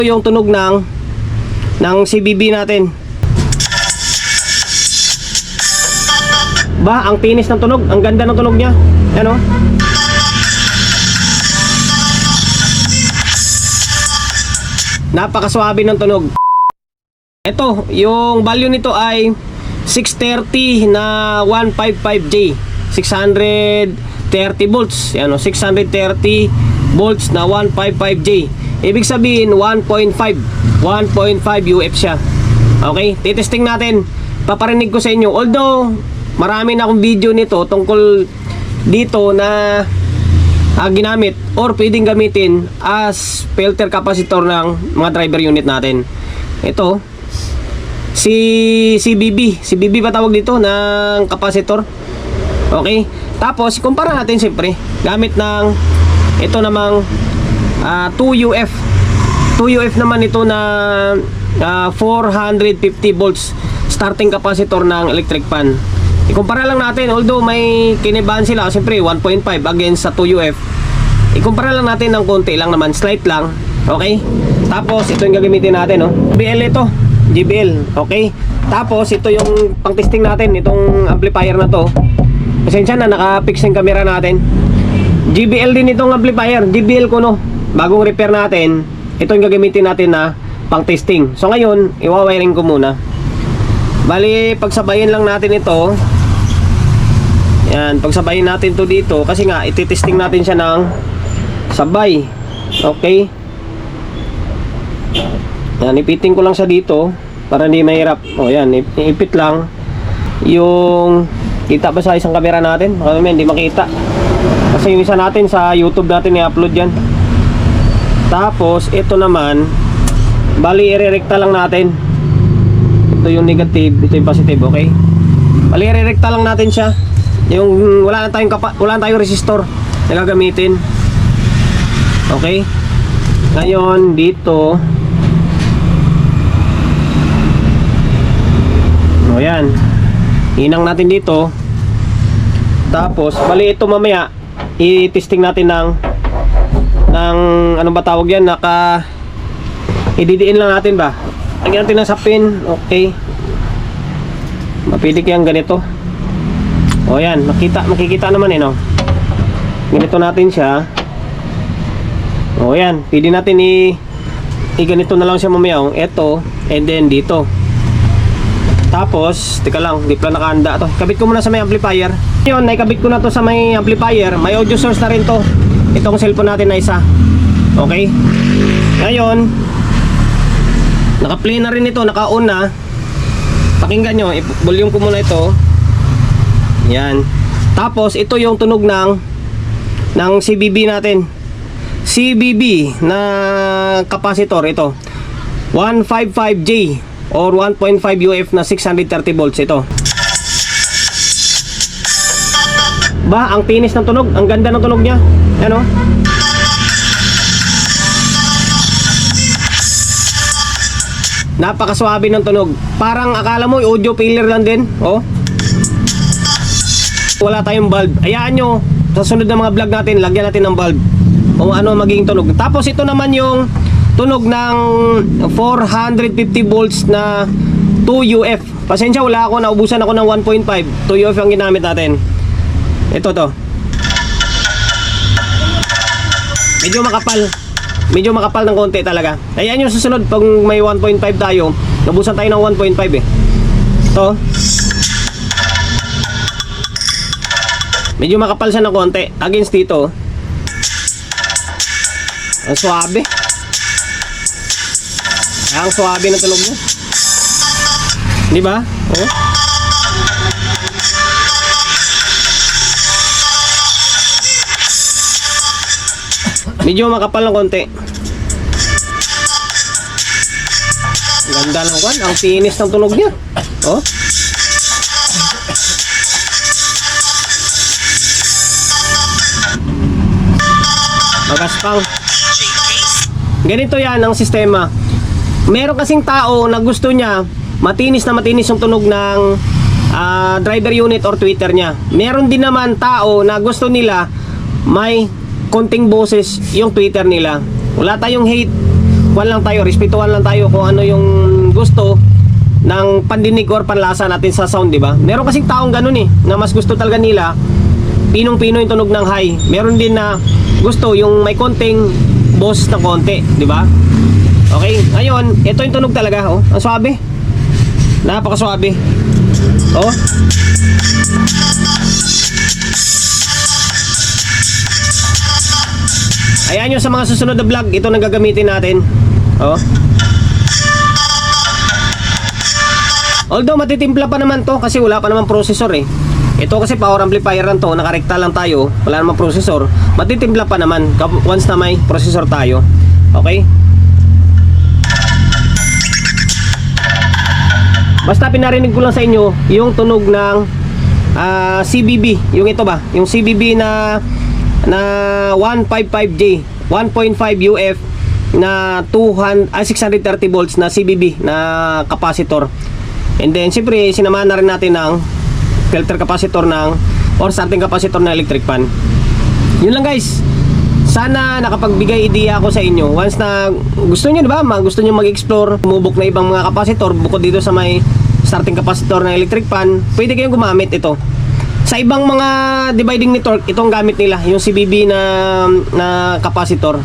yung tunog ng CBB natin. Ba, ang tinis ng tunog, ang ganda ng tunog niya. Ano? Napakaswabe ng tunog. Ito, yung value nito ay 630 na 155J. 630 volts. Yan, 630 volts na 155J. Ibig sabihin 1.5 UF siya. Okay, titesting natin. Paparinig ko sa inyo. Although marami na akong video nito tungkol dito na ginamit or pwedeng gamitin as filter capacitor ng mga driver unit natin. Ito si CBB pa tawag dito ng capacitor. Okay, tapos kumpara natin siyempre gamit ng ito namang 2UF naman ito na 450 volts starting capacitor ng electric fan. Ikumpara lang natin, although may kinibahan sila siyempre 1.5 against sa 2UF. Ikumpara lang natin ng konti lang naman, slight lang. Okay, tapos ito yung gagamitin natin, JBL ito, JBL. Okay, tapos ito yung pang testing natin, itong amplifier na to. Pasensya na, naka-fix yung camera natin. JBL din itong amplifier, JBL ko bagong repair natin. Ito yung gagamitin natin na pang testing. So ngayon, iwawiring ko muna. Bali, pagsabayin lang natin ito. Yan, pagsabayin natin to dito kasi nga ititesting natin siya ng sabay. Okay, yan, ipitin ko lang siya dito para hindi mahirap. O yan, ipit lang. Yung kita ba sa isang camera natin? Baka naman hindi makita kasi yung isa natin sa YouTube natin i-upload yan. Tapos ito naman, bali irerekta lang natin. Ito yung negative, ito yung positive. Okay, bali irerekta lang natin siya. Yung wala na tayong resistor na gagamitin. Okay, ngayon dito, o yan, hinang natin dito. Tapos bali ito mamaya i-testing natin ng ano ba tawag yan, ididiin lang natin ba, lagyan natin ng sapin. Okay, mapilik yan ganito. O yan, makikita naman ganito natin siya. O yan, pwede natin ganito na lang siya mamaya. Ito, and then dito. Tapos, teka lang, di pala nakahanda to. Kabit ko muna sa may amplifier. Yun, naikabit ko na to sa may amplifier. May audio source na rin to. Itong cellphone natin na isa. Okay, ngayon naka-play na rin ito, naka-on na. Pakinggan nyo, volume ko muna ito. Yan. Tapos ito yung tunog ng CBB natin. CBB na capacitor ito. 155J or 1.5 UF na 630 volts ito. Ba, ang tinis ng tunog, ang ganda ng tunog niya. Ano? Napakaswabe ng tunog. Parang akala mo audio failure lang din. Oh. Wala tayong bulb. Hayaan nyo, sa sunod na mga vlog natin, lagyan natin ng bulb kung ano magiging tunog. Tapos ito naman yung tunog ng 450 volts na 2UF. Pasensya, wala ako, naubusan ako ng 1.5. 2UF ang ginamit natin. Ito to. Medyo makapal ng konti talaga. Hayaan nyo sa sunod, pag may 1.5 tayo, naubusan tayo ng 1.5 Ito. Medyo makapal siya ng konti against dito. Ang swabe. Ang swabe ng tunog niya. Di ba? Oh. Medyo makapal ng konti. Ganda ng kwan. Ang tinis ng tunog niya. Oh. Magaspang. Ganito yan ang sistema. Meron kasing tao na gusto niya matinis yung tunog ng driver unit or tweeter niya. Meron din naman tao na gusto nila may konting boses yung tweeter nila. Wala tayong hate kuwan lang tayo, respetuhan lang tayo kung ano yung gusto ng pandinig or panlasa natin sa sound, di ba? Meron kasing taong ganun eh, na mas gusto talaga nila pinong-pino yung tunog ng high. Meron din na gusto yung may konting boss na konti, di ba? Okay, ngayon, ito yung tunog talaga, oh. Ang swabe. Napakaswabe. Oh. Ayan yung sa mga susunod na vlog, ito na gagamitin natin. Oh. Although matitimpla pa naman to kasi wala pa naman processor eh. Ito kasi power amplifier lang to, nakarekta lang tayo, wala namang processor. Matitimpla pa naman once na may processor tayo. Okay? Basta pinarinig ko lang sa inyo yung tunog ng CBB, yung ito ba? Yung CBB na 155J, 1.5 UF na 630 volts na CBB na capacitor. And then siyempre sinamahan na rin natin ng filter capacitor or starting capacitor na electric fan. Yun lang guys. Sana nakapagbigay idea ako sa inyo. Once na gusto niyo, di ba? Gusto niyo mag-explore, sumubok na ibang mga capacitor bukod dito sa may starting capacitor na electric fan, pwede kayong gumamit ito. Sa ibang mga dividing network, itong gamit nila, yung CBB na capacitor.